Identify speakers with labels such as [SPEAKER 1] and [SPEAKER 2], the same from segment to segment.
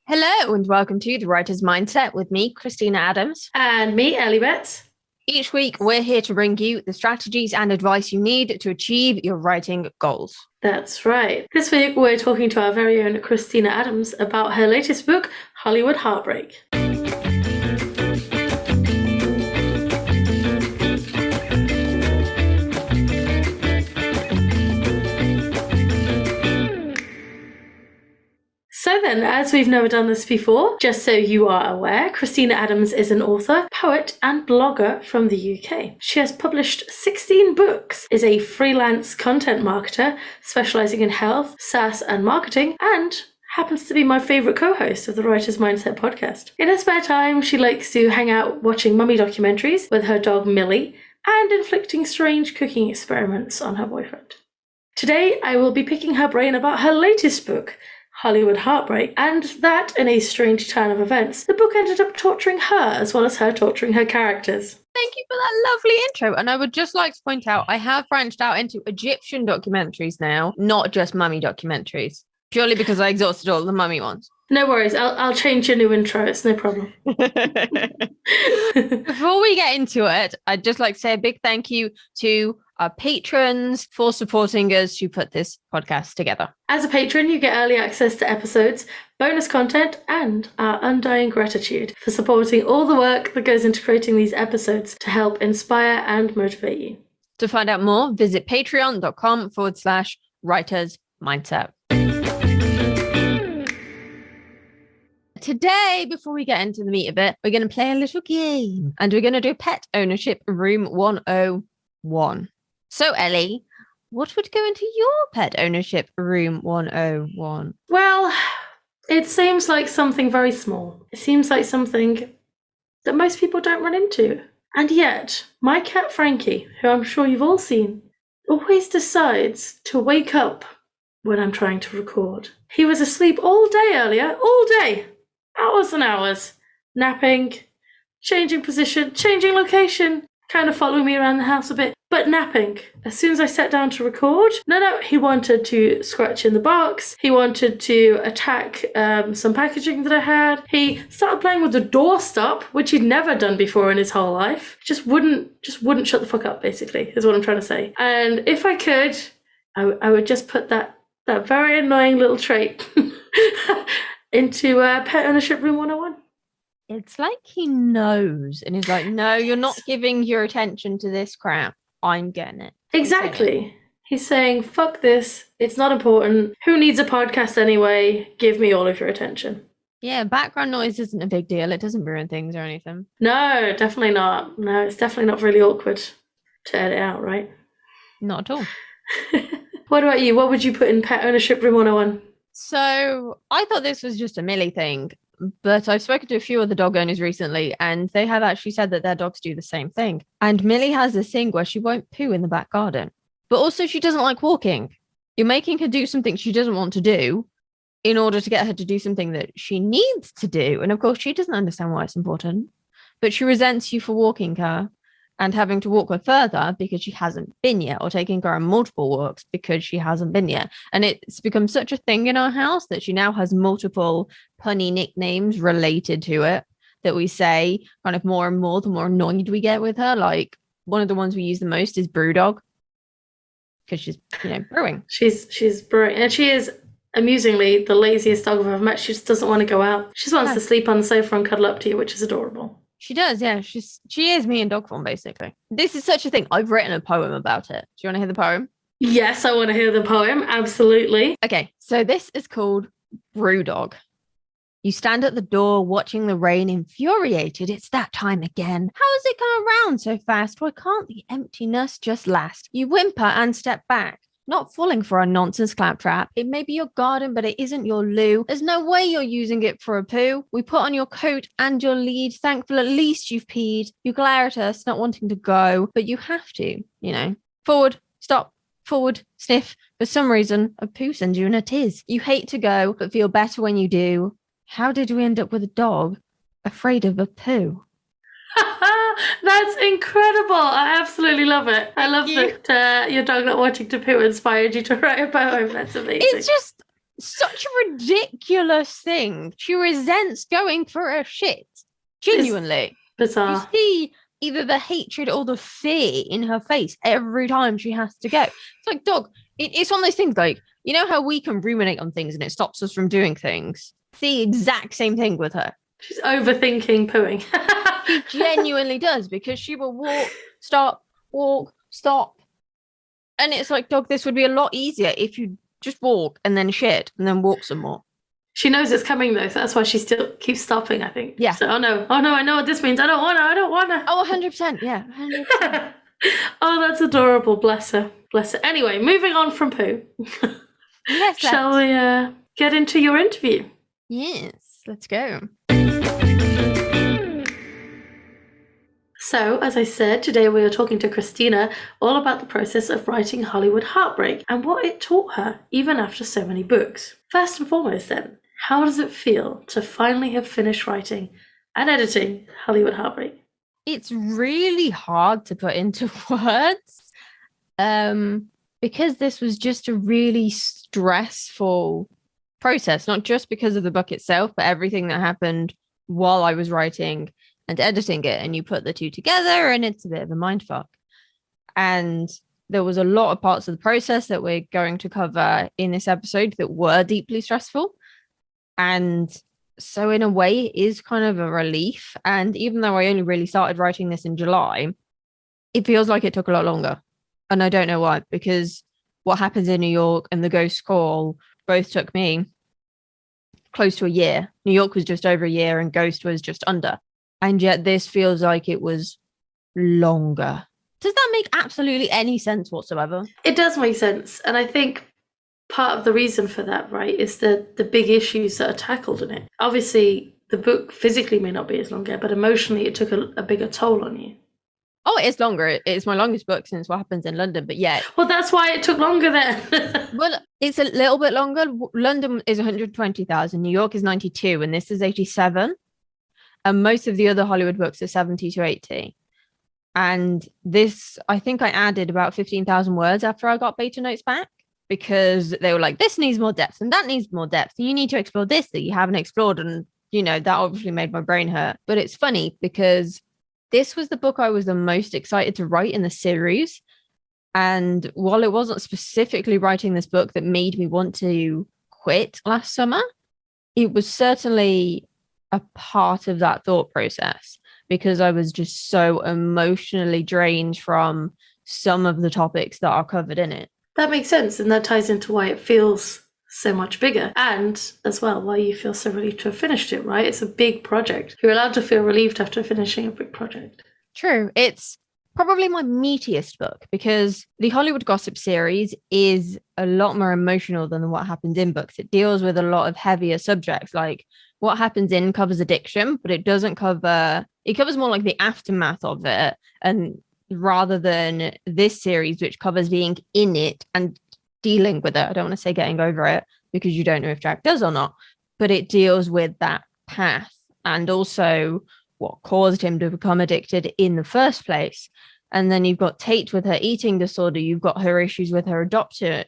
[SPEAKER 1] Hello and welcome to The Writer's Mindset with me, Kristina Adams.
[SPEAKER 2] And me, Ellie.
[SPEAKER 1] Each week, we're here to bring you the strategies and advice you need to achieve your writing goals.
[SPEAKER 2] That's right. This week, we're talking to our very own Kristina Adams about her latest book, Hollywood Heartbreak. So then, as we've never done this before, just so you are aware, Kristina Adams is an author, poet, and blogger from the UK. She has published 16 books, is a freelance content marketer specializing in health, SaaS, and marketing, and happens to be my favorite co-host of the Writer's Mindset podcast. In her spare time, she likes to hang out watching mummy documentaries with her dog Millie and inflicting strange cooking experiments on her boyfriend. Today, I will be picking her brain about her latest book, Hollywood Heartbreak, and that, in a strange turn of events, the book ended up torturing her as well as her torturing her characters.
[SPEAKER 1] Thank you for that lovely intro. And I would just like to point out, I have branched out into Egyptian documentaries now, not just mummy documentaries, purely because I exhausted all the mummy ones.
[SPEAKER 2] No worries, I'll change your new intro, it's no problem.
[SPEAKER 1] Before we get into it, I'd just like to say a big thank you to our patrons for supporting us to put this podcast together.
[SPEAKER 2] As a patron, you get early access to episodes, bonus content, and our undying gratitude for supporting all the work that goes into creating these episodes to help inspire and motivate you.
[SPEAKER 1] To find out more, visit patreon.com/writers mindset. Today, before we get into the meat of it, we're going to play a little game and we're going to do Pet Ownership Room 101. So, Ellie, what would go into your Pet Ownership Room 101?
[SPEAKER 2] Well, it seems like something very small. It seems like something that most people don't run into. And yet, my cat Frankie, who I'm sure you've all seen, always decides to wake up when I'm trying to record. He was asleep all day earlier, all day. Hours and hours, napping, changing position, changing location, kind of following me around the house a bit, but napping. As soon as I sat down to record, he wanted to scratch in the box. He wanted to attack some packaging that I had. He started playing with the doorstop, which he'd never done before in his whole life. Just wouldn't shut the fuck up, basically, is what I'm trying to say. And if I could, I would just put that very annoying little trait into Pet Ownership Room 101.
[SPEAKER 1] It's like he knows and he's like, no, you're not giving your attention to this crap. I'm getting it.
[SPEAKER 2] Exactly. He's saying, fuck this. It's not important. Who needs a podcast anyway? Give me all of your attention.
[SPEAKER 1] Yeah, background noise isn't a big deal. It doesn't ruin things or anything.
[SPEAKER 2] No, definitely not. No, it's definitely not really awkward to edit out, right?
[SPEAKER 1] Not at all.
[SPEAKER 2] What about you? What would you put in Pet Ownership Room 101?
[SPEAKER 1] So I thought this was just a Millie thing, but I've spoken to a few other dog owners recently and they have actually said that their dogs do the same thing. And Millie has this thing where she won't poo in the back garden, but also she doesn't like walking. You're making her do something she doesn't want to do in order to get her to do something that she needs to do. And of course, she doesn't understand why it's important, but she resents you for walking her and having to walk her further because she hasn't been yet, or taking her on multiple walks because she hasn't been yet. And it's become such a thing in our house that she now has multiple punny nicknames related to it that we say kind of more and more the more annoyed we get with her. Like one of the ones we use the most is Brewdog because she's, brewing.
[SPEAKER 2] She's brewing. And she is, amusingly, the laziest dog I've ever met. She just doesn't want to go out. She just wants to sleep on the sofa and cuddle up to you, which is adorable.
[SPEAKER 1] She does, yeah. She is me in dog form, basically. This is such a thing. I've written a poem about it. Do you want to hear the poem?
[SPEAKER 2] Yes, I want to hear the poem. Absolutely.
[SPEAKER 1] Okay, so this is called Brewdog. You stand at the door watching the rain, infuriated. It's that time again. How has it come around so fast? Why can't the emptiness just last? You whimper and step back. Not falling for a nonsense claptrap. It may be your garden, but it isn't your loo. There's no way you're using it for a poo. We put on your coat and your lead. Thankful at least you've peed. You glare at us, not wanting to go, but you have to, Forward, stop, forward, sniff. For some reason, a poo sends you in a tiz. You hate to go, but feel better when you do. How did we end up with a dog afraid of a poo?
[SPEAKER 2] That's incredible. I absolutely love it. I love that your dog not wanting to poo inspired you to write a poem. That's amazing.
[SPEAKER 1] It's just such a ridiculous thing. She resents going for a shit. Genuinely. You
[SPEAKER 2] Bizarre.
[SPEAKER 1] see either the hatred or the fear in her face every time she has to go. It's like, dog, it's one of those things like, you know how we can ruminate on things and it stops us from doing things? It's the exact same thing with her.
[SPEAKER 2] She's overthinking pooing.
[SPEAKER 1] She genuinely does, because she will walk, stop. And it's like, dog, this would be a lot easier if you just walk and then shit and then walk some more.
[SPEAKER 2] She knows it's coming though, so that's why she still keeps stopping, I think.
[SPEAKER 1] Yeah.
[SPEAKER 2] So, oh no, I know what this means. I don't wanna.
[SPEAKER 1] Oh, 100%. Yeah, 100%.
[SPEAKER 2] Oh, that's adorable. Bless her. Anyway, moving on from poo.
[SPEAKER 1] Yes.
[SPEAKER 2] Shall we get into your interview?
[SPEAKER 1] Yes, let's go.
[SPEAKER 2] So, as I said, today we are talking to Kristina all about the process of writing Hollywood Heartbreak and what it taught her, even after so many books. First and foremost, then, how does it feel to finally have finished writing and editing Hollywood Heartbreak?
[SPEAKER 1] It's really hard to put into words, because this was just a really stressful process, not just because of the book itself, but everything that happened while I was writing and editing it. And you put the two together and it's a bit of a mindfuck. And there was a lot of parts of the process that we're going to cover in this episode that were deeply stressful. And so in a way, it is kind of a relief. And even though I only really started writing this in July, it feels like it took a lot longer. And I don't know why, because what happens in New York and the Ghost Call both took me close to a year. New York was just over a year and Ghost was just under. And yet this feels like it was longer. Does that make absolutely any sense whatsoever?
[SPEAKER 2] It does make sense. And I think part of the reason for that, right, is the big issues that are tackled in it. Obviously, the book physically may not be as long, but emotionally it took a bigger toll on you.
[SPEAKER 1] Oh, it's longer. It's my longest book since What Happens in London, but yeah.
[SPEAKER 2] Well, that's why it took longer then.
[SPEAKER 1] Well, it's a little bit longer. London is 120,000. New York is 92, and this is 87. And most of the other Hollywood books are 70 to 80. And this, I think I added about 15,000 words after I got beta notes back, because they were like, this needs more depth and that needs more depth. And you need to explore this that you haven't explored. And, you know, that obviously made my brain hurt. But it's funny because this was the book I was the most excited to write in the series. And while it wasn't specifically writing this book that made me want to quit last summer, it was certainly a part of that thought process, because I was just so emotionally drained from some of the topics that are covered in it.
[SPEAKER 2] That makes sense, and that ties into why it feels so much bigger, and as well why you feel so relieved to have finished it, right? It's a big project. You're allowed to feel relieved after finishing a big project.
[SPEAKER 1] True. It's probably my meatiest book, because the Hollywood Gossip series is a lot more emotional than What Happens in books. It deals with a lot of heavier subjects, like What Happens in covers addiction, but it doesn't cover, it covers more like the aftermath of it, and rather than this series, which covers being in it and dealing with it. I don't want to say getting over it, because you don't know if Jack does or not, but it deals with that path and also what caused him to become addicted in the first place. And then you've got Tate with her eating disorder. You've got her issues with her adoptive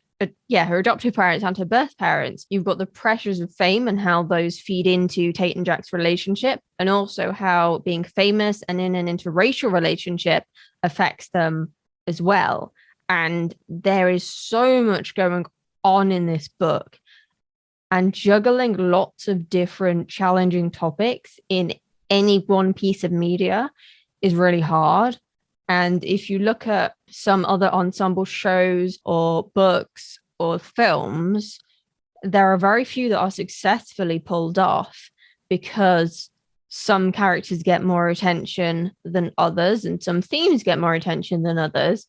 [SPEAKER 1] parents and her birth parents. You've got the pressures of fame and how those feed into Tate and Jack's relationship, and also how being famous and in an interracial relationship affects them as well. And there is so much going on in this book, and juggling lots of different challenging topics in any one piece of media is really hard. And if you look at some other ensemble shows or books or films, there are very few that are successfully pulled off, because some characters get more attention than others and some themes get more attention than others.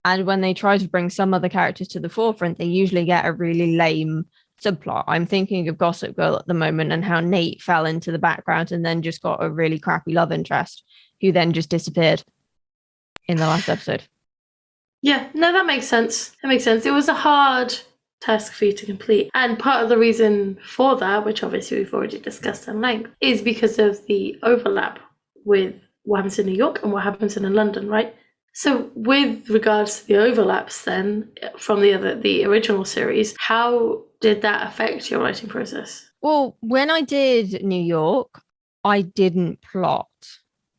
[SPEAKER 1] And when they try to bring some other characters to the forefront, they usually get a really lame subplot. I'm thinking of Gossip Girl at the moment, and how Nate fell into the background and then just got a really crappy love interest who then just disappeared in the last episode.
[SPEAKER 2] Yeah, no, that makes sense. It was a hard task for you to complete. And part of the reason for that, which obviously we've already discussed at length, is because of the overlap with what happens in New York and what happens in London, right? So with regards to the overlaps then from the original series, how did that affect your writing process?
[SPEAKER 1] Well, when I did New York, I didn't plot.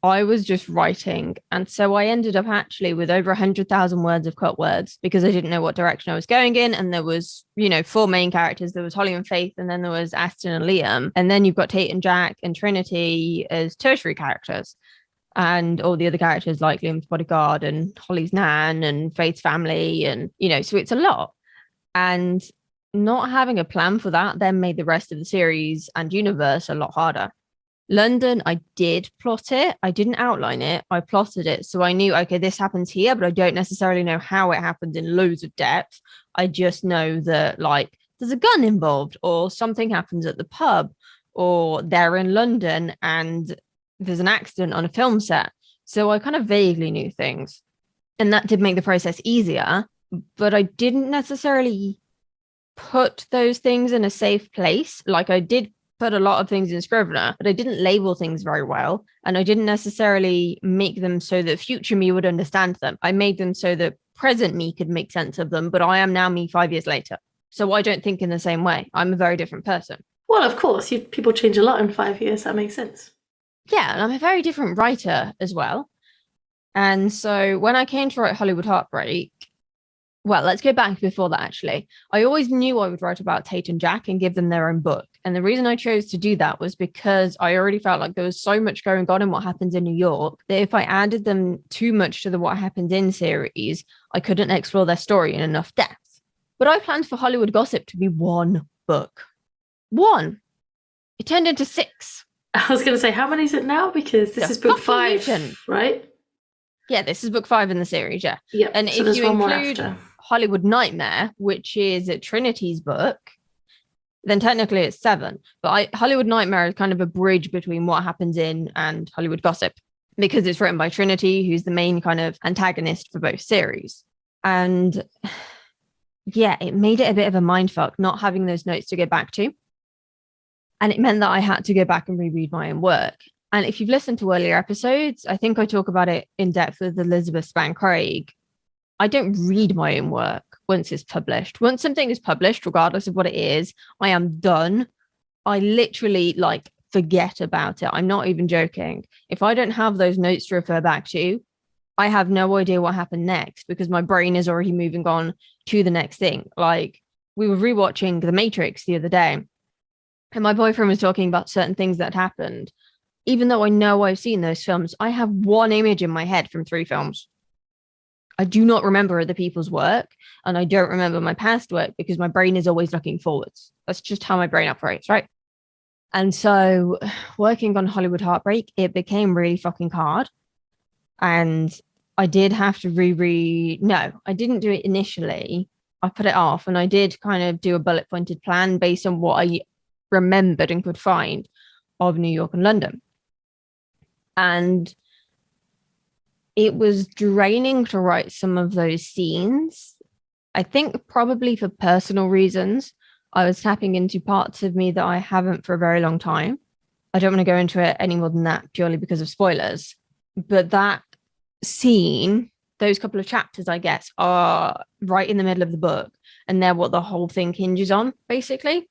[SPEAKER 1] I was just writing. And so I ended up actually with over 100,000 words of cut words because I didn't know what direction I was going in. And there was, 4 main characters. There was Holly and Faith, and then there was Aston and Liam. And then you've got Tate and Jack and Trinity as tertiary characters. And all the other characters like Liam's bodyguard and Holly's nan and Faith's family. And, so it's a lot. And not having a plan for that then made the rest of the series and universe a lot harder. London, I did plot it. I didn't outline it. I plotted it. So I knew, okay, this happens here, but I don't necessarily know how it happened in loads of depth. I just know that, like, there's a gun involved, or something happens at the pub, or they're in London and there's an accident on a film set. So I kind of vaguely knew things. And that did make the process easier, but I didn't necessarily put those things in a safe place. Like, I did put a lot of things in Scrivener, but I didn't label things very well. And I didn't necessarily make them so that future me would understand them. I made them so that present me could make sense of them, but I am now me 5 years later. So I don't think in the same way. I'm a very different person.
[SPEAKER 2] Well, of course, people change a lot in 5 years. That makes sense.
[SPEAKER 1] Yeah, and I'm a very different writer as well. And so when I came to write Hollywood Heartbreak, well, let's go back before that, actually. I always knew I would write about Tate and Jack and give them their own book. And the reason I chose to do that was because I already felt like there was so much going on in what happens in New York that if I added them too much to the what happens in series, I couldn't explore their story in enough depth. But I planned for Hollywood Gossip to be one book. One. It turned into 6.
[SPEAKER 2] I was going to say, how many is it now? Because this is book 5, right?
[SPEAKER 1] Yeah, this is book 5 in the series, yeah.
[SPEAKER 2] Yeah,
[SPEAKER 1] and
[SPEAKER 2] so
[SPEAKER 1] if you include Hollywood Nightmare, which is Trinity's book, then technically it's 7. But Hollywood Nightmare is kind of a bridge between what happens in and Hollywood Gossip, because it's written by Trinity, who's the main kind of antagonist for both series. And yeah, it made it a bit of a mindfuck not having those notes to go back to. And it meant that I had to go back and reread my own work. And if you've listened to earlier episodes, I think I talk about it in depth with Elizabeth Span-Craig. I don't read my own work once it's published. Once something is published, regardless of what it is, I am done. I literally forget about it. I'm not even joking. If I don't have those notes to refer back to, I have no idea what happened next because my brain is already moving on to the next thing. Like, we were rewatching The Matrix the other day, and my boyfriend was talking about certain things that happened. Even though I know I've seen those films, I have one image in my head from 3 films. I do not remember other people's work, and I don't remember my past work because my brain is always looking forwards. That's just how my brain operates, right? And so working on Hollywood Heartbreak, it became really fucking hard. And I did have to reread. No, I didn't do it initially. I put it off, and I did kind of do a bullet pointed plan based on what I remembered and could find of New York and London. And it was draining to write some of those scenes. I think probably for personal reasons, I was tapping into parts of me that I haven't for a very long time. I don't want to go into it any more than that purely because of spoilers. But that scene, those couple of chapters, I guess, are right in the middle of the book. And they're what the whole thing hinges on, basically.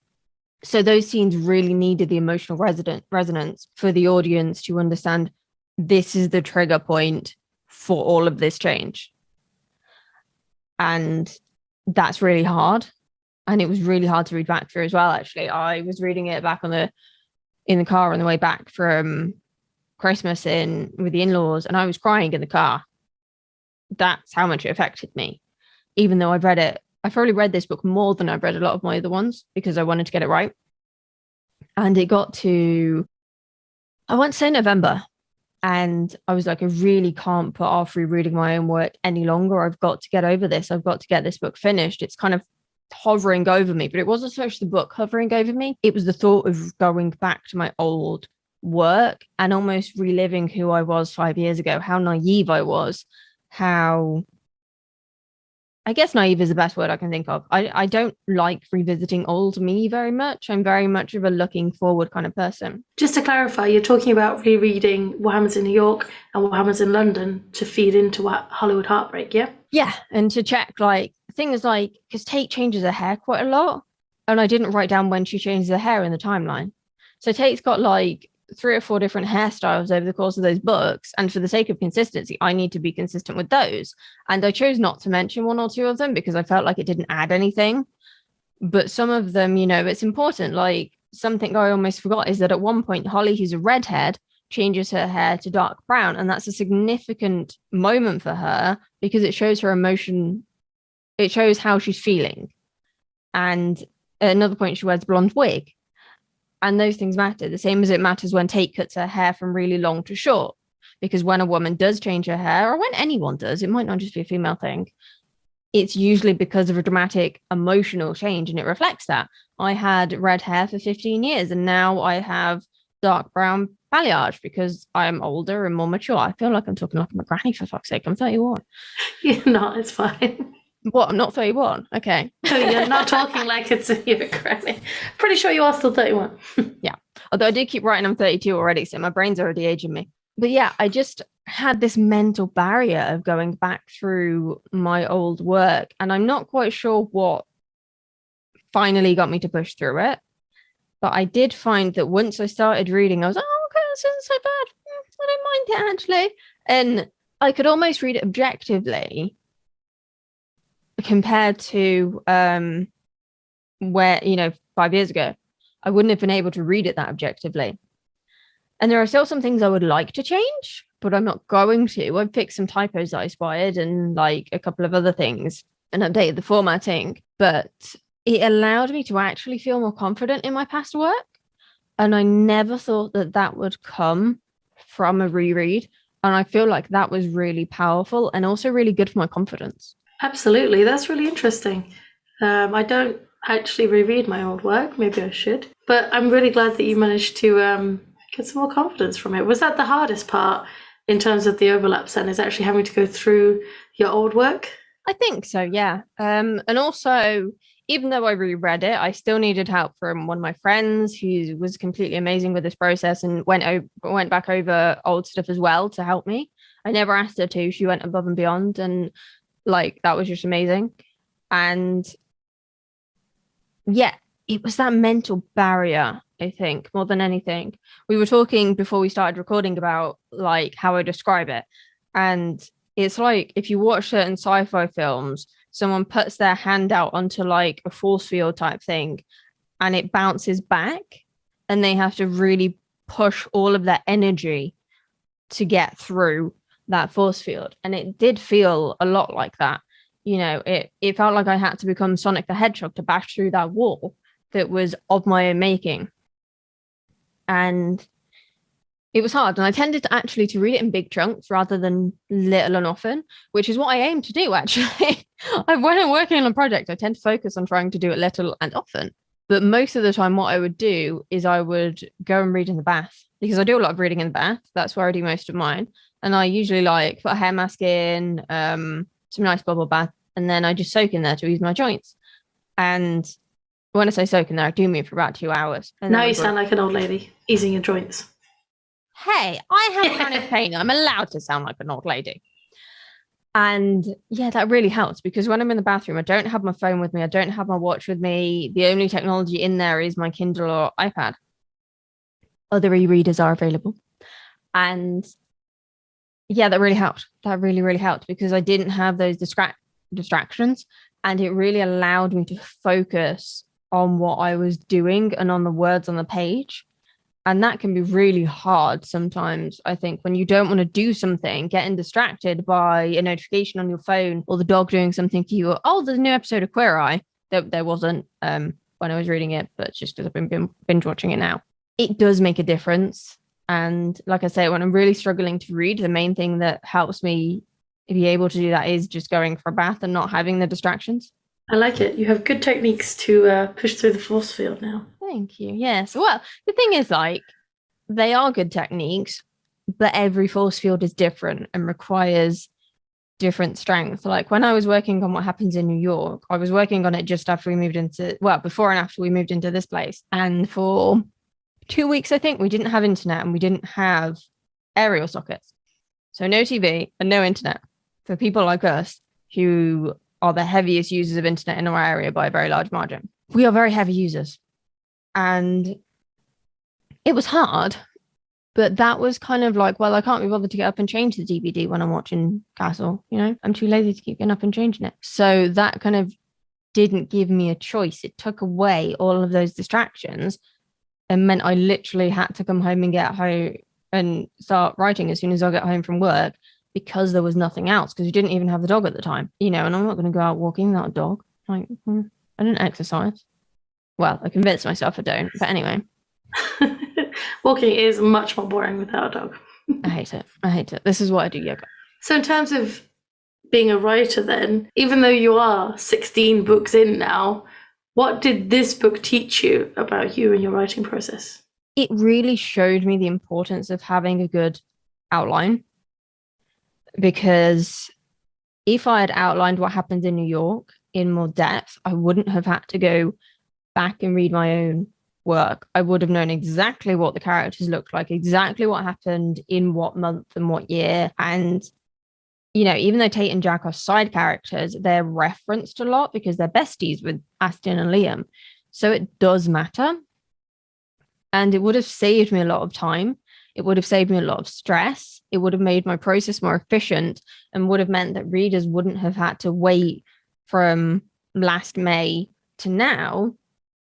[SPEAKER 1] So those scenes really needed the emotional resonance for the audience to understand this is the trigger point for all of this change. And that's really hard. And it was really hard to read back through as well, actually. I was reading it back in the car on the way back from Christmas with the in-laws, and I was crying in the car. That's how much it affected me. Even though I've probably read this book more than I've read a lot of my other ones because I wanted to get it right. And it got to, I won't say November. And I was like, I really can't put off rereading my own work any longer. I've got to get over this. I've got to get this book finished. It's kind of hovering over me, but it wasn't so much the book hovering over me. It was the thought of going back to my old work and almost reliving who I was 5 years ago, how naive I was, how, I guess naive is the best word I can think of. I don't like revisiting old me very much. I'm very much of a looking forward kind of person.
[SPEAKER 2] Just to clarify, you're talking about rereading what happens in New York and what happens in London to feed into what Hollywood Heartbreak, yeah?
[SPEAKER 1] Yeah, and to check things like, because Tate changes her hair quite a lot. And I didn't write down when she changes her hair in the timeline. So Tate's got like 3 or 4 different hairstyles over the course of those books. And for the sake of consistency, I need to be consistent with those. And I chose not to mention 1 or 2 of them because I felt like it didn't add anything. But some of them, it's important. Like something I almost forgot is that at one point, Holly, who's a redhead, changes her hair to dark brown. And that's a significant moment for her because it shows her emotion. It shows how she's feeling. And at another point, she wears a blonde wig. And those things matter, the same as it matters when Tate cuts her hair from really long to short. Because when a woman does change her hair, or when anyone does, it might not just be a female thing, it's usually because of a dramatic emotional change, and it reflects that. I had red hair for 15 years, and now I have dark brown balayage because I'm older and more mature. I feel like I'm talking like my granny, for fuck's sake. I'm 31.
[SPEAKER 2] You're not, it's fine.
[SPEAKER 1] What? I'm not 31. Okay.
[SPEAKER 2] No, you're not talking like it's your granny. Pretty sure you are still 31.
[SPEAKER 1] Yeah. Although I do keep writing I'm 32 already, so my brain's already aging me. But yeah, I just had this mental barrier of going back through my old work, and I'm not quite sure what finally got me to push through it. But I did find that once I started reading, I was like, oh, okay, this isn't so bad. I don't mind it actually. And I could almost read it objectively compared to where, 5 years ago, I wouldn't have been able to read it that objectively. And there are still some things I would like to change, but I'm not going to. I've fixed some typos that I spotted and like a couple of other things and updated the formatting, but it allowed me to actually feel more confident in my past work. And I never thought that that would come from a reread. And I feel like that was really powerful and also really good for my confidence.
[SPEAKER 2] Absolutely. That's really interesting. I don't actually reread my old work. Maybe I should. But I'm really glad that you managed to get some more confidence from it. Was that the hardest part in terms of the overlaps then, is actually having to go through your old work?
[SPEAKER 1] I think so, yeah. And also, even though I reread it, I still needed help from one of my friends who was completely amazing with this process and went back over old stuff as well to help me. I never asked her to. She went above and beyond, and like that was just amazing. And yeah, it was that mental barrier, I think, more than anything. We were talking before we started recording about like how I describe it. And it's like if you watch certain sci-fi films, someone puts their hand out onto like a force field type thing and it bounces back and they have to really push all of their energy to get through that force field. And it did feel a lot like that. It felt like I had to become Sonic the Hedgehog to bash through that wall that was of my own making. And it was hard. And I tended to actually to read it in big chunks rather than little and often, which is what I aim to do, actually. When I'm working on a project, I tend to focus on trying to do it little and often. But most of the time, what I would do is I would go and read in the bath because I do a lot of reading in the bath. That's where I do most of mine. And I usually like put a hair mask in, some nice bubble bath, and then I just soak in there to ease my joints. And when I say soak in there, I do mean for about 2 hours. And
[SPEAKER 2] now you sound like an old lady, easing your joints.
[SPEAKER 1] Hey, I have chronic pain. I'm allowed to sound like an old lady. And yeah, that really helps because when I'm in the bathroom, I don't have my phone with me. I don't have my watch with me. The only technology in there is my Kindle or iPad. Other e-readers are available. And yeah, that really helped. That really, really helped because I didn't have those distractions. And it really allowed me to focus on what I was doing and on the words on the page. And that can be really hard sometimes, I think, when you don't want to do something, getting distracted by a notification on your phone or the dog doing something to you. Or, oh, there's a new episode of Queer Eye. There wasn't when I was reading it, but it's just because I've been binge watching it now. It does make a difference. And like I say, when I'm really struggling to read, the main thing that helps me be able to do that is just going for a bath and not having the distractions.
[SPEAKER 2] I like it. You have good techniques to push through the force field now.
[SPEAKER 1] Thank you. Yes. Well, the thing is, like, they are good techniques, but every force field is different and requires different strength. Like when I was working on What Happens in New York, I was working on it just after we moved into, well, before and after we moved into this place. And for 2 weeks, I think, we didn't have internet and we didn't have aerial sockets. So no TV and no internet for people like us who are the heaviest users of internet in our area by a very large margin. we are very heavy users. And it was hard, but that was kind of like, well, I can't be bothered to get up and change the DVD when I'm watching Castle. I'm too lazy to keep getting up and changing it. So that kind of didn't give me a choice. It took away all of those distractions and meant I literally had to come home and get home and start writing as soon as I got home from work, because there was nothing else, because we didn't even have the dog at the time, and I'm not going to go out walking without a dog. Like, I don't exercise. Well, I convinced myself I don't, but anyway.
[SPEAKER 2] Walking is much more boring without a dog.
[SPEAKER 1] I hate it. This is why I do yoga.
[SPEAKER 2] So in terms of being a writer then, even though you are 16 books in now, what did this book teach you about you and your writing process?
[SPEAKER 1] It really showed me the importance of having a good outline, because if I had outlined what happened in New York in more depth, I wouldn't have had to go back and read my own work. I would have known exactly what the characters looked like, exactly what happened in what month and what year. And, even though Tate and Jack are side characters, they're referenced a lot because they're besties with Aston and Liam. So it does matter. And it would have saved me a lot of time. It would have saved me a lot of stress. It would have made my process more efficient and would have meant that readers wouldn't have had to wait from last May to now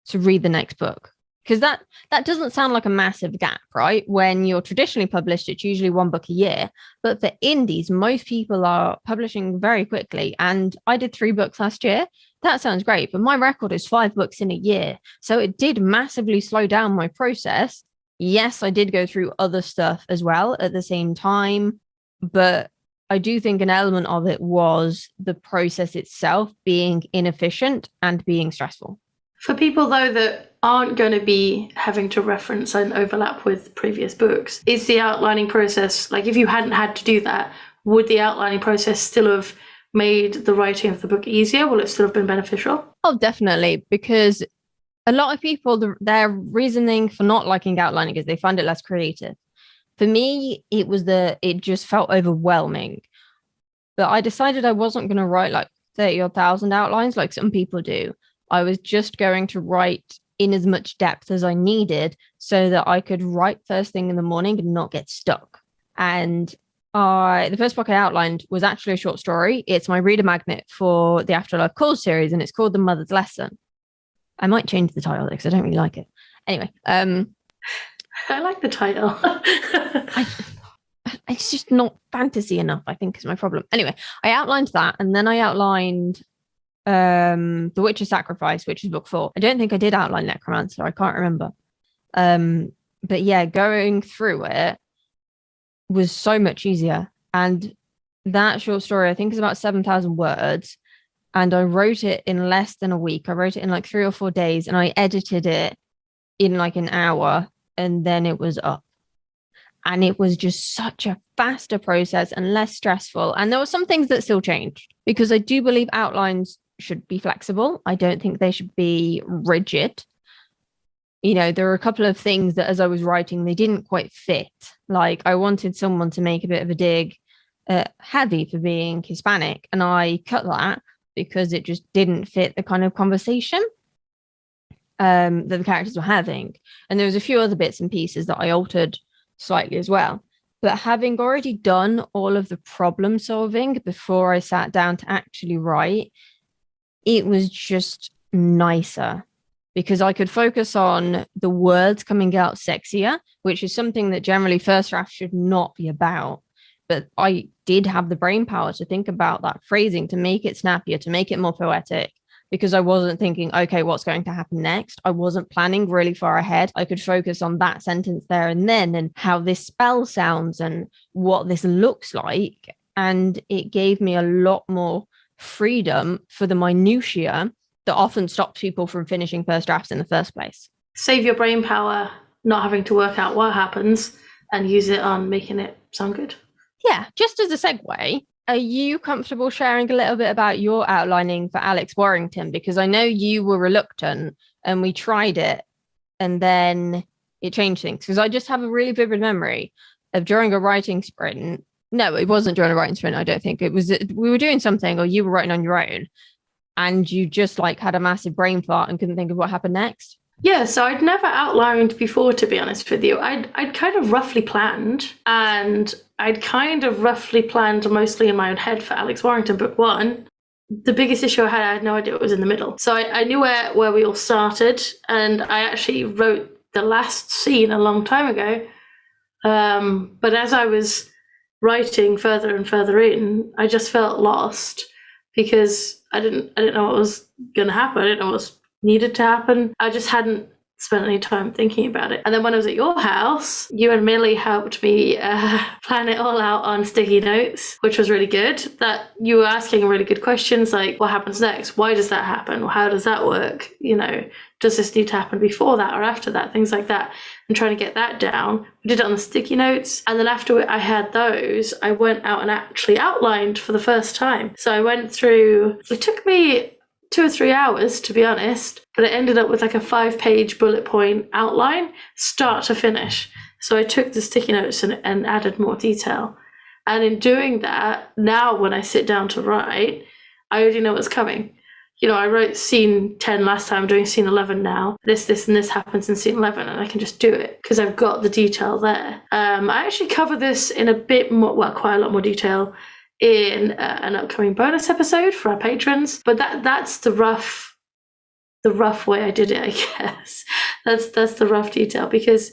[SPEAKER 1] to read the next book. Because that doesn't sound like a massive gap, right? When you're traditionally published, it's usually one book a year. But for indies, most people are publishing very quickly. And I did 3 books last year. That sounds great, but my record is 5 books in a year. So it did massively slow down my process. Yes, I did go through other stuff as well at the same time, but I do think an element of it was the process itself being inefficient and being stressful.
[SPEAKER 2] For people, though, that aren't going to be having to reference and overlap with previous books, is the outlining process, like if you hadn't had to do that, would the outlining process still have made the writing of the book easier? Will it still have been beneficial?
[SPEAKER 1] Oh, definitely, because a lot of people, their reasoning for not liking outlining is they find it less creative. For me, it just felt overwhelming. But I decided I wasn't going to write like 30 or 1,000 outlines like some people do. I was just going to write in as much depth as I needed so that I could write first thing in the morning and not get stuck. And the first book I outlined was actually a short story. It's my reader magnet for the Afterlife Calls series, and it's called The Mother's Lesson. I might change the title because I don't really like it. Anyway,
[SPEAKER 2] I like the title.
[SPEAKER 1] It's just not fantasy enough, I think, is my problem. Anyway, I outlined that, and then I outlined The Witch's Sacrifice, which is book 4. I don't think I did outline Necromancer. I can't remember. But yeah, going through it was so much easier. And that short story, I think, is about 7,000 words. And I wrote it in less than a week. I wrote it in like 3 or 4 days, and I edited it in like an hour, and then it was up. And it was just such a faster process and less stressful. And there were some things that still changed, because I do believe outlines should be flexible. I don't think they should be rigid. There were a couple of things that as I was writing, they didn't quite fit. Like I wanted someone to make a bit of a dig at Hattie for being Hispanic, and I cut that because it just didn't fit the kind of conversation that the characters were having. And there was a few other bits and pieces that I altered slightly as well. But having already done all of the problem solving before I sat down to actually write, it was just nicer because I could focus on the words coming out sexier, which is something that generally first draft should not be about. But I did have the brain power to think about that phrasing, to make it snappier, to make it more poetic, because I wasn't thinking, okay, what's going to happen next? I wasn't planning really far ahead. I could focus on that sentence there and then, and how this spell sounds and what this looks like. And it gave me a lot more freedom for the minutiae that often stops people from finishing first drafts in the first place.
[SPEAKER 2] Save your brain power, not having to work out what happens, and use it on making it sound good.
[SPEAKER 1] Yeah, just as a segue, are you comfortable sharing a little bit about your outlining for Alex Warrington? Because I know you were reluctant and we tried it and then it changed things. Because I just have a really vivid memory of during a writing sprint. No, it wasn't during a writing sprint, I don't think. It was, we were doing something or you were writing on your own. and you just like had a massive brain fart and couldn't think of what happened next?
[SPEAKER 2] Yeah, so I'd never outlined before, to be honest with you. I'd kind of roughly planned, and I'd kind of roughly planned mostly in my own head for Alex Warrington book one. The biggest issue I had no idea what was in the middle. So I knew where we all started, and I actually wrote the last scene a long time ago. But as I was writing further and further in, I just felt lost because I didn't know what was going to happen. I didn't know what was needed to happen. I just hadn't spent any time thinking about it. And then when I was at your house, you and Millie helped me plan it all out on sticky notes, which was really good. That you were asking really good questions like, what happens next? Why does that happen? How does that work? You know, does this need to happen before that or after that? Things like that. And trying to get that down. We did it on the sticky notes. And then after I had those, I went out and actually outlined for the first time. So I went through, it took me 2 or 3 hours, to be honest, but it ended up with like a 5-page bullet point outline, start to finish. So I took the sticky notes and added more detail. And in doing that, now when I sit down to write, I already know what's coming. You know, I wrote scene 10 last time, I'm doing scene 11 now. This, and this happens in scene 11, and I can just do it because I've got the detail there. I actually cover this in a bit more, well, quite a lot more detail in an upcoming bonus episode for our patrons, but that's the rough way I did it, I guess. That's the rough detail, because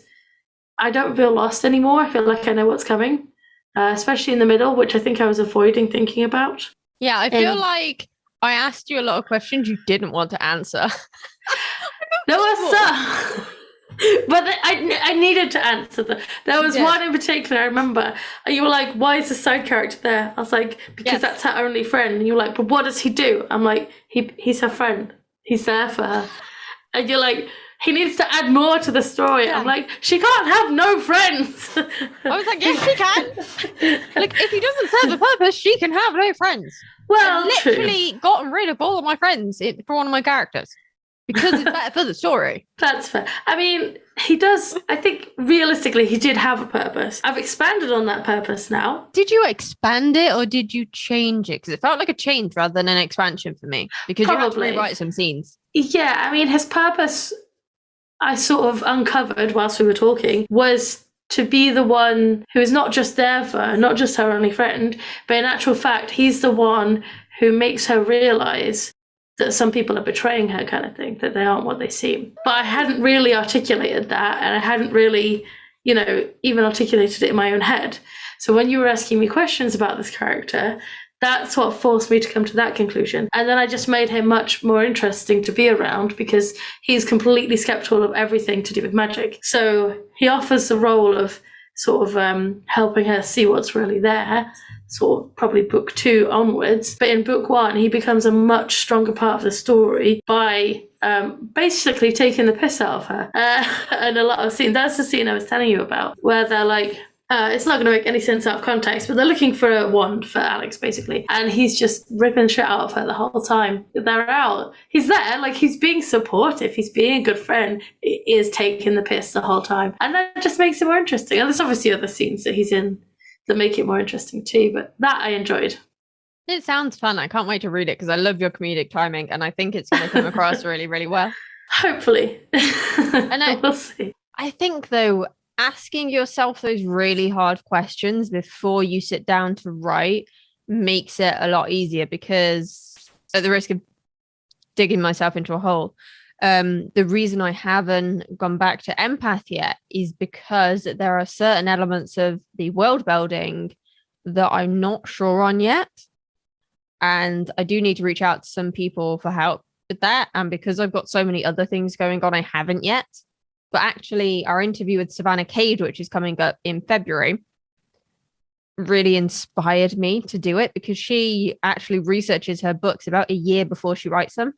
[SPEAKER 2] I don't feel lost anymore. I feel like I know what's coming, especially in the middle, which I think I was avoiding thinking about.
[SPEAKER 1] Yeah, I feel like I asked you a lot of questions you didn't want to answer.
[SPEAKER 2] No, sir. But I needed to answer them. There was one in particular I remember. You were like, why is the side character there? I was like, because that's her only friend. And you were like, but what does he do? I'm like, he's her friend. He's there for her. And you're like, he needs to add more to the story. Yeah. I'm like, she can't have no friends.
[SPEAKER 1] I was like, yes, she can. Like, if he doesn't serve a purpose, she can have no friends.
[SPEAKER 2] Well,
[SPEAKER 1] I've literally gotten rid of all of my friends for one of my characters. Because it's better for the story.
[SPEAKER 2] That's fair. I mean, he does, I think realistically, he did have a purpose. I've expanded on that purpose now.
[SPEAKER 1] Did you expand it or did you change it? Because it felt like a change rather than an expansion for me. Because you had to rewrite some scenes.
[SPEAKER 2] Yeah, I mean, his purpose, I sort of uncovered whilst we were talking, was to be the one who is not just there for her, not just her only friend, but in actual fact, he's the one who makes her realise that some people are betraying her, kind of thing, that they aren't what they seem. But I hadn't really articulated that, and I hadn't really, you know, even articulated it in my own head. So when you were asking me questions about this character, that's what forced me to come to that conclusion. And then I just made him much more interesting to be around because he's completely skeptical of everything to do with magic. So he offers the role of sort of helping her see what's really there, sort of probably book 2 onwards. But in book 1, he becomes a much stronger part of the story by basically taking the piss out of her. And a lot of scenes, that's the scene I was telling you about, where they're like, it's not going to make any sense out of context, but they're looking for a wand for Alex, basically. And he's just ripping shit out of her the whole time. They're out. He's there, like, he's being supportive. He's being a good friend. He is taking the piss the whole time. And that just makes it more interesting. And there's obviously other scenes that he's in that make it more interesting too, but that I enjoyed.
[SPEAKER 1] It sounds fun. I can't wait to read it because I love your comedic timing and I think it's going to come across really, really well.
[SPEAKER 2] Hopefully.
[SPEAKER 1] And
[SPEAKER 2] we'll see.
[SPEAKER 1] I think, though, asking yourself those really hard questions before you sit down to write makes it a lot easier, because at the risk of digging myself into a hole, the reason I haven't gone back to empath yet is because there are certain elements of the world building that I'm not sure on yet. And I do need to reach out to some people for help with that. And because I've got so many other things going on, I haven't yet. But actually, our interview with Savannah Cade, which is coming up in February, really inspired me to do it, because she actually researches her books about a year before she writes them,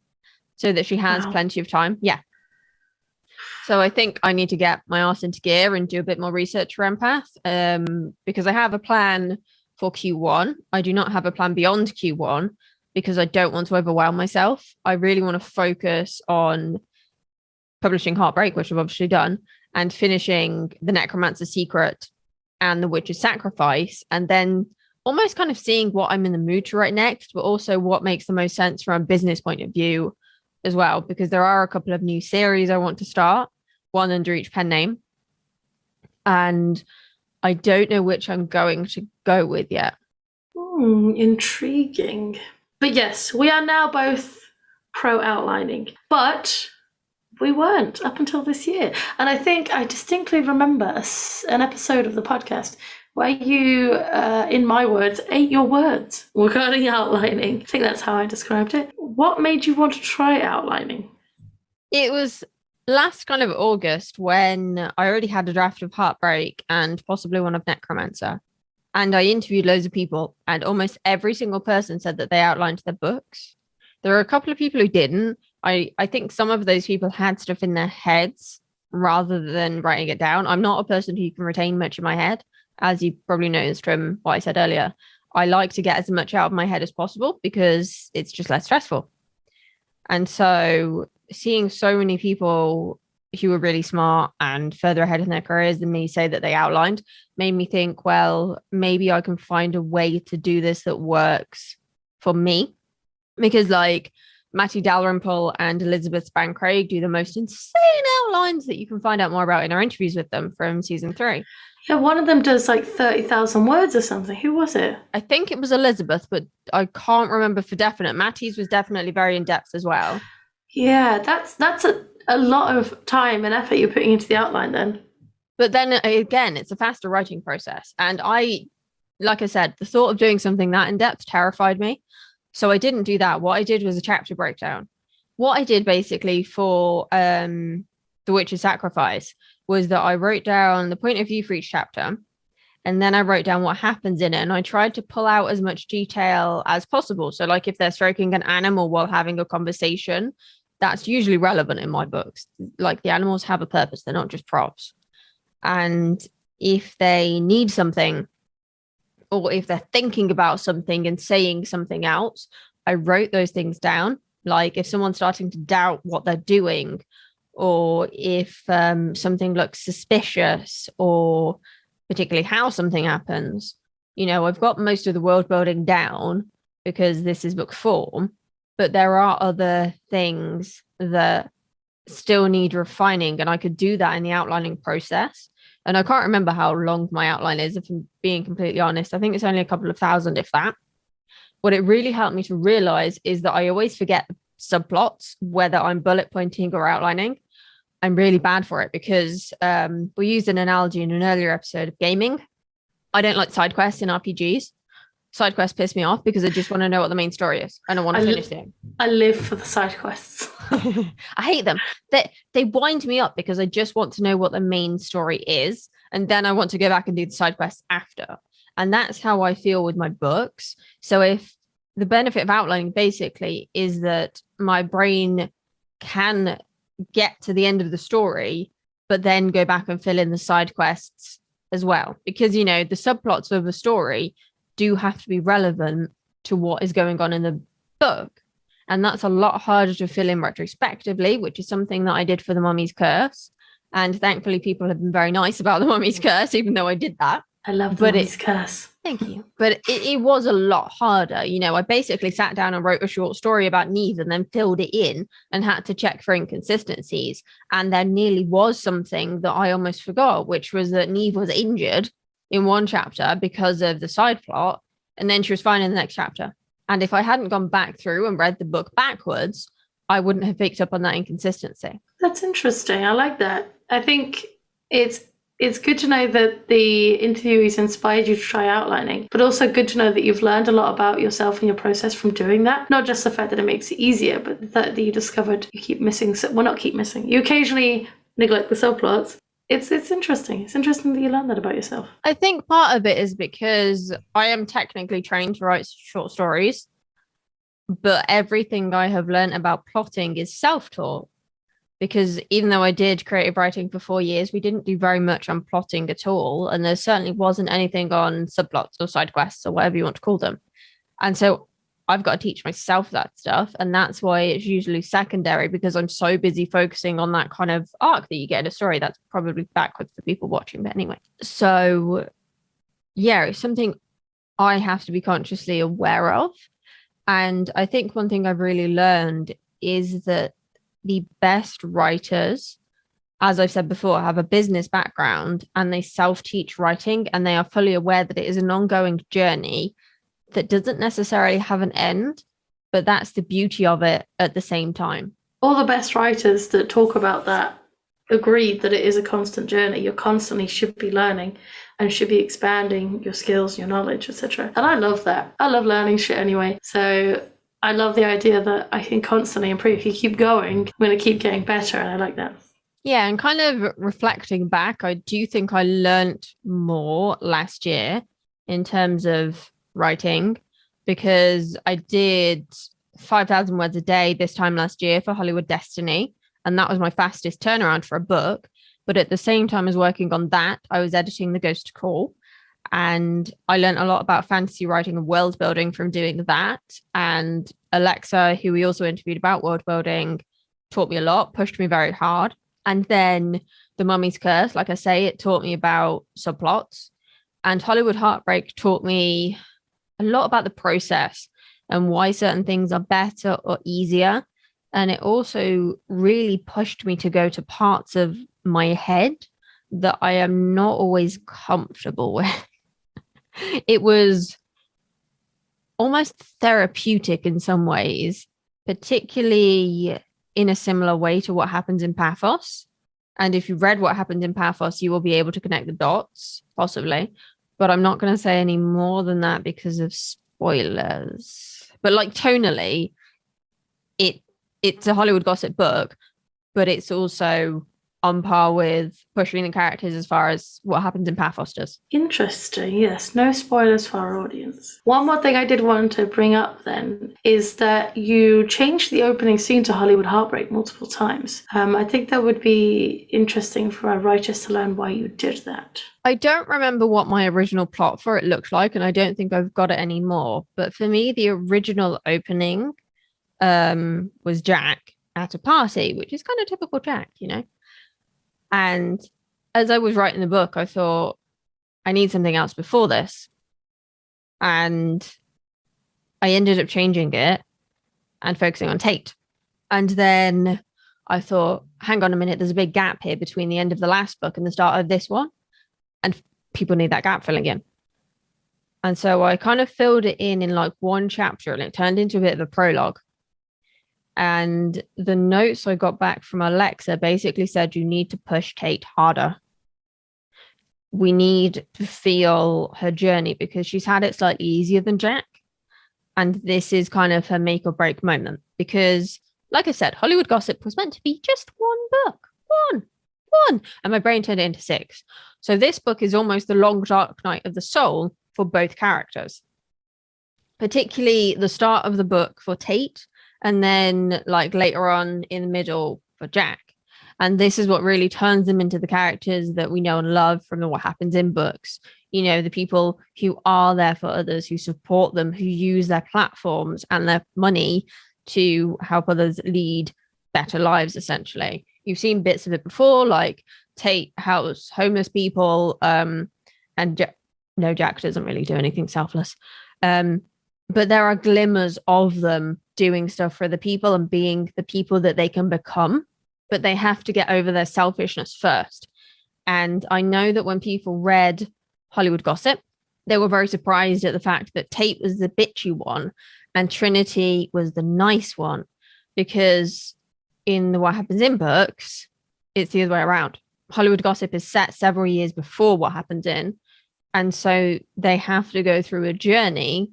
[SPEAKER 1] so that she has plenty of time. Yeah. So I think I need to get my arse into gear and do a bit more research for empath, because I have a plan for Q1. I do not have a plan beyond Q1 because I don't want to overwhelm myself. I really want to focus on publishing Heartbreak, which I've obviously done, and finishing The Necromancer's Secret and The Witch's Sacrifice. And then almost kind of seeing what I'm in the mood to write next, but also what makes the most sense from a business point of view as well, because there are a couple of new series I want to start, one under each pen name. And I don't know which I'm going to go with yet.
[SPEAKER 2] Intriguing. But yes, we are now both pro outlining, but we weren't up until this year. And I think I distinctly remember an episode of the podcast where you, in my words, ate your words regarding outlining. I think that's how I described it. What made you want to try outlining?
[SPEAKER 1] It was last kind of August when I already had a draft of Heartbreak and possibly one of Necromancer. And I interviewed loads of people, and almost every single person said that they outlined their books. There were a couple of people who didn't. I think some of those people had stuff in their heads rather than writing it down. I'm not a person who can retain much in my head, as you probably noticed from what I said earlier. I like to get as much out of my head as possible because it's just less stressful. And so seeing so many people who were really smart and further ahead in their careers than me say that they outlined made me think, well, maybe I can find a way to do this that works for me. Because like Matty Dalrymple and Elizabeth Span-Craig do the most insane outlines that you can find out more about in our interviews with them from season 3.
[SPEAKER 2] Yeah, one of them does like 30,000 words or something. Who was it?
[SPEAKER 1] I think it was Elizabeth, but I can't remember for definite. Matty's was definitely very in-depth as well.
[SPEAKER 2] Yeah, that's a lot of time and effort you're putting into the outline then.
[SPEAKER 1] But then again, it's a faster writing process. And like I said, the thought of doing something that in-depth terrified me. So I didn't do that. What I did was a chapter breakdown. What I did basically for The Witch's Sacrifice was that I wrote down the point of view for each chapter. And then I wrote down what happens in it. And I tried to pull out as much detail as possible. So like if they're stroking an animal while having a conversation, that's usually relevant in my books. Like the animals have a purpose. They're not just props. And if they need something, or if they're thinking about something and saying something else, I wrote those things down. Like if someone's starting to doubt what they're doing, or if something looks suspicious, or particularly how something happens, I've got most of the world building down because this is book 4, but there are other things that still need refining, and I could do that in the outlining process. And I can't remember how long my outline is, if I'm being completely honest. I think it's only a couple of thousand, if that. What it really helped me to realize is that I always forget subplots, whether I'm bullet pointing or outlining. I'm really bad for it because we used an analogy in an earlier episode of gaming. I don't like side quests in RPGs. Side quests piss me off because I just want to know what the main story is and I want to finish it.
[SPEAKER 2] I live for the side quests.
[SPEAKER 1] I hate them. They wind me up because I just want to know what the main story is, and then I want to go back and do the side quests after. And that's how I feel with my books. So if the benefit of outlining basically is that my brain can get to the end of the story, but then go back and fill in the side quests as well, because the subplots of the story do have to be relevant to what is going on in the book. And that's a lot harder to fill in retrospectively, which is something that I did for The Mummy's Curse. And thankfully, people have been very nice about The Mummy's Curse, even though I did that.
[SPEAKER 2] I love The Mummy's Curse.
[SPEAKER 1] Thank you. But it was a lot harder. I basically sat down and wrote a short story about Neve and then filled it in and had to check for inconsistencies. And there nearly was something that I almost forgot, which was that Neve was injured in one chapter because of the side plot, and then she was fine in the next chapter. And if I hadn't gone back through and read the book backwards, I wouldn't have picked up on that inconsistency.
[SPEAKER 2] That's interesting. I like that. I think it's good to know that the interviewees inspired you to try outlining, but also good to know that you've learned a lot about yourself and your process from doing that. Not just the fact that it makes it easier, but that you discovered you keep missing. Well, not keep missing. You occasionally neglect the subplots. It's interesting. It's interesting that you learned that about yourself.
[SPEAKER 1] I think part of it is because I am technically trained to write short stories, but everything I have learned about plotting is self-taught. Because even though I did creative writing for 4 years, we didn't do very much on plotting at all. And there certainly wasn't anything on subplots or side quests or whatever you want to call them. And so I've got to teach myself that stuff. And that's why it's usually secondary, because I'm so busy focusing on that kind of arc that you get in a story. That's probably backwards for people watching. But anyway, so yeah, it's something I have to be consciously aware of. And I think one thing I've really learned is that the best writers, as I've said before, have a business background and they self-teach writing, and they are fully aware that it is an ongoing journey that doesn't necessarily have an end, but that's the beauty of it at the same time.
[SPEAKER 2] All the best writers that talk about that agree that it is a constant journey. You constantly should be learning and should be expanding your skills, your knowledge, etc. And I love that. I love learning shit anyway. So I love the idea that I can constantly improve. If you keep going, I'm going to keep getting better. And I like that.
[SPEAKER 1] Yeah, and kind of reflecting back, I do think I learned more last year in terms of writing, because I did 5,000 words a day this time last year for Hollywood Destiny. And that was my fastest turnaround for a book. But at the same time as working on that, I was editing The Ghost Call. And I learned a lot about fantasy writing and world building from doing that. And Alexa, who we also interviewed about world building, taught me a lot, pushed me very hard. And then The Mummy's Curse, like I say, it taught me about subplots. And Hollywood Heartbreak taught me a lot about the process and why certain things are better or easier. And it also really pushed me to go to parts of my head that I am not always comfortable with. It was almost therapeutic in some ways, particularly in a similar way to what happens in Paphos. And if you've read what happened in Paphos, you will be able to connect the dots, possibly. But I'm not going to say any more than that because of spoilers. But like tonally, it's a Hollywood gossip book, but it's also on par with pushing the characters as far as what happens in Paphos does.
[SPEAKER 2] Interesting. Yes, no spoilers for our audience. One more thing I did want to bring up then is that you changed the opening scene to Hollywood Heartbreak multiple times. I think that would be interesting for our writers to learn why you did that.
[SPEAKER 1] I don't remember what my original plot for it looked like, and I don't think I've got it anymore. But for me, the original opening was Jack at a party, which is kind of typical Jack, you know? And as I was writing the book, I thought, I need something else before this. And I ended up changing it and focusing on Tate. And then I thought, hang on a minute, there's a big gap here between the end of the last book and the start of this one. And people need that gap filling in. And so I kind of filled it in like one chapter, and it turned into a bit of a prologue. And the notes I got back from Alexa basically said, you need to push Tate harder. We need to feel her journey because she's had it slightly easier than Jack. And this is kind of her make or break moment. Because, like I said, Hollywood Gossip was meant to be just one book. One. And my brain turned it into 6. So this book is almost the long dark night of the soul for both characters. Particularly the start of the book for Tate, and then like later on in the middle for Jack. And this is what really turns them into the characters that we know and love from what happens in books. You know, the people who are there for others, who support them, who use their platforms and their money to help others lead better lives, essentially. You've seen bits of it before, like Tate helps homeless people, and Jack doesn't really do anything selfless. But there are glimmers of them doing stuff for the people and being the people that they can become, but they have to get over their selfishness first. And I know that when people read Hollywood Gossip, they were very surprised at the fact that Tate was the bitchy one and Trinity was the nice one, because in the What Happens in books, it's the other way around. Hollywood Gossip is set several years before what happens in, and so they have to go through a journey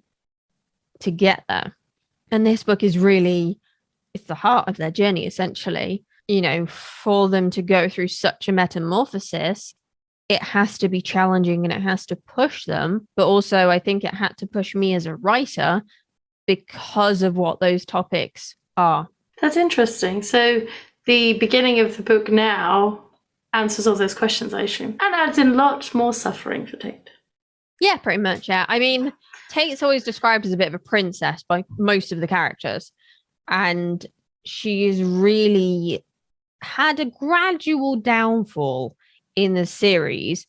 [SPEAKER 1] to get there. And this book is really, it's the heart of their journey, essentially. You know, for them to go through such a metamorphosis, it has to be challenging and it has to push them. But also, I think it had to push me as a writer because of what those topics are.
[SPEAKER 2] That's interesting. So the beginning of the book now answers all those questions, I assume, and adds in lots more suffering for Tate.
[SPEAKER 1] Yeah, pretty much. Yeah. I mean, Tate's always described as a bit of a princess by most of the characters. And she's really had a gradual downfall in the series.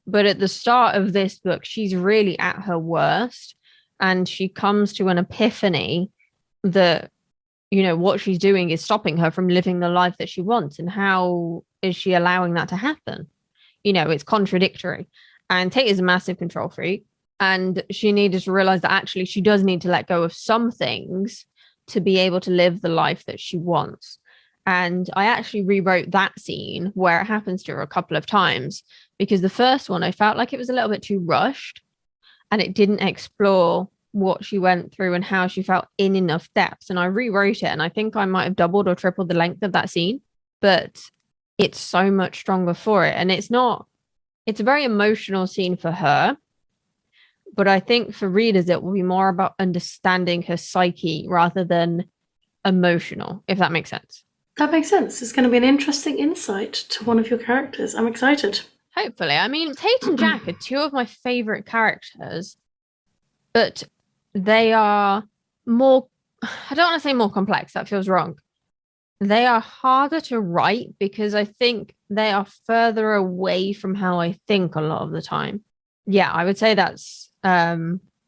[SPEAKER 1] But at the start of this book, she's really at her worst. And she comes to an epiphany that, what she's doing is stopping her from living the life that she wants. And how is she allowing that to happen? It's contradictory. And Tate is a massive control freak. And she needed to realize that actually she does need to let go of some things to be able to live the life that she wants. And I actually rewrote that scene where it happens to her a couple of times, because the first one, I felt like it was a little bit too rushed and it didn't explore what she went through and how she felt in enough depth. And I rewrote it, and I think I might have doubled or tripled the length of that scene, but it's so much stronger for it. And it's a very emotional scene for her. But I think for readers, it will be more about understanding her psyche rather than emotional, if that makes sense.
[SPEAKER 2] That makes sense. It's going to be an interesting insight to one of your characters. I'm excited.
[SPEAKER 1] Hopefully. I mean, Tate and Jack are two of my favorite characters, but they are more, I don't want to say more complex, that feels wrong. They are harder to write because I think they are further away from how I think a lot of the time. Yeah, I would say that's a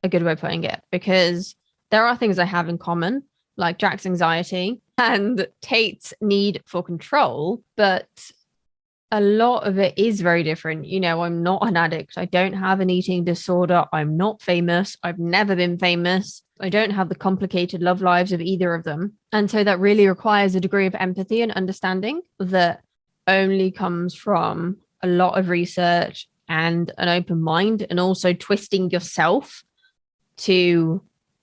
[SPEAKER 1] good way of putting it, because there are things I have in common, like Jack's anxiety and Tate's need for control, but a lot of it is very different. I'm not an addict. I don't have an eating disorder. I'm not famous. I've never been famous. I don't have the complicated love lives of either of them. And so that really requires a degree of empathy and understanding that only comes from a lot of research and an open mind, and also twisting yourself to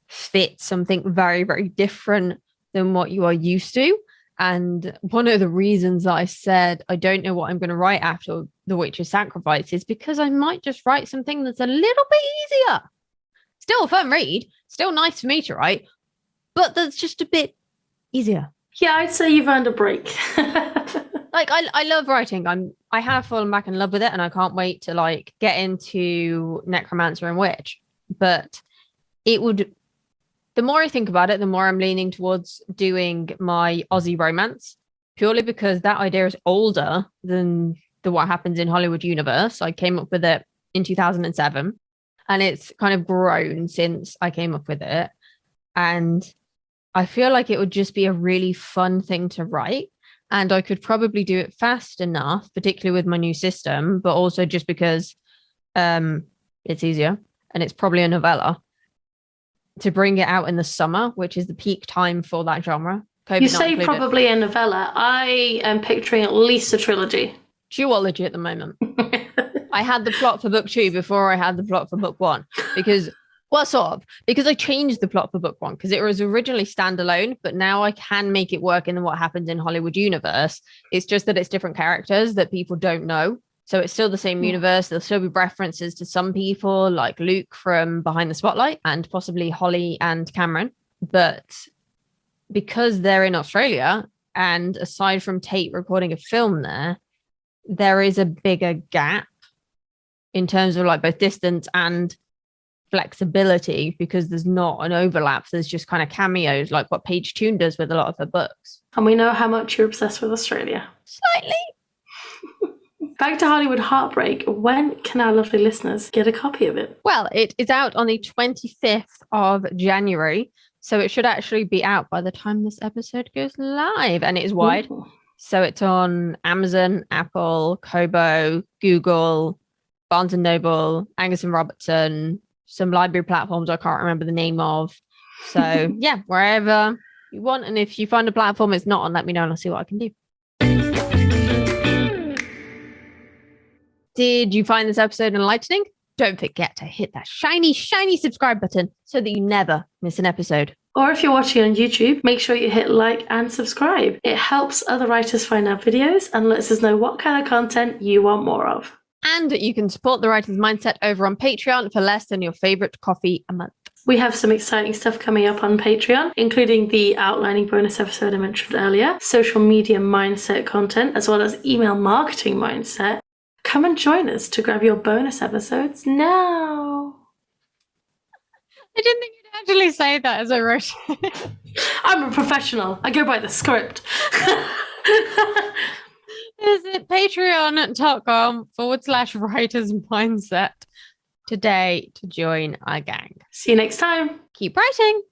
[SPEAKER 1] fit something very, very different than what you are used to. And one of the reasons that I said I don't know what I'm going to write after The Witch's Sacrifice is because I might just write something that's a little bit easier. Still a fun read, still nice for me to write, but that's just a bit easier.
[SPEAKER 2] Yeah, I'd say you've earned a break.
[SPEAKER 1] Like, I love writing. I have fallen back in love with it, and I can't wait to get into Necromancer and Witch. But the more I think about it, the more I'm leaning towards doing my Aussie romance, purely because that idea is older than what happens in Hollywood universe. I came up with it in 2007, and it's kind of grown since I came up with it. And I feel like it would just be a really fun thing to write. And I could probably do it fast enough, particularly with my new system, but also just because it's easier and it's probably a novella, to bring it out in the summer, which is the peak time for that genre. COVID
[SPEAKER 2] you say probably a novella. I am picturing at least a trilogy.
[SPEAKER 1] Duology at the moment. I had the plot for book 2 before I had the plot for book 1, because I changed the plot for book 1 because it was originally standalone, but now I can make it work in what happens in Hollywood universe. It's just that it's different characters that people don't know. So it's still the same universe. There'll still be references to some people like Luke from Behind the Spotlight and possibly Holly and Cameron. But because they're in Australia, and aside from Tate recording a film there is a bigger gap in terms of both distance and flexibility, because there's not an overlap. There's just kind of cameos, like what Paige Toon does with a lot of her books.
[SPEAKER 2] And we know how much you're obsessed with Australia.
[SPEAKER 1] Slightly.
[SPEAKER 2] Back to Hollywood Heartbreak. When can our lovely listeners get a copy of it?
[SPEAKER 1] Well, it is out on the 25th of January. So it should actually be out by the time this episode goes live. And it is wide. Ooh. So it's on Amazon, Apple, Kobo, Google, Barnes & Noble, Angus & Robertson, some library platforms I can't remember the name of. So yeah, wherever you want. And if you find a platform it's not on, let me know and I'll see what I can do. Did you find this episode enlightening? Don't forget to hit that shiny, shiny subscribe button so that you never miss an episode.
[SPEAKER 2] Or if you're watching on YouTube, make sure you hit like and subscribe. It helps other writers find our videos and lets us know what kind of content you want more of.
[SPEAKER 1] And you can support The Writer's Mindset over on Patreon for less than your favorite coffee a month.
[SPEAKER 2] We have some exciting stuff coming up on Patreon, including the outlining bonus episode I mentioned earlier, social media mindset content, as well as email marketing mindset. Come and join us to grab your bonus episodes now.
[SPEAKER 1] I didn't think you'd actually say that as I wrote it.
[SPEAKER 2] I'm a professional. I go by the script.
[SPEAKER 1] Visit patreon.com/writers mindset today to join our gang.
[SPEAKER 2] See you next time.
[SPEAKER 1] Keep writing.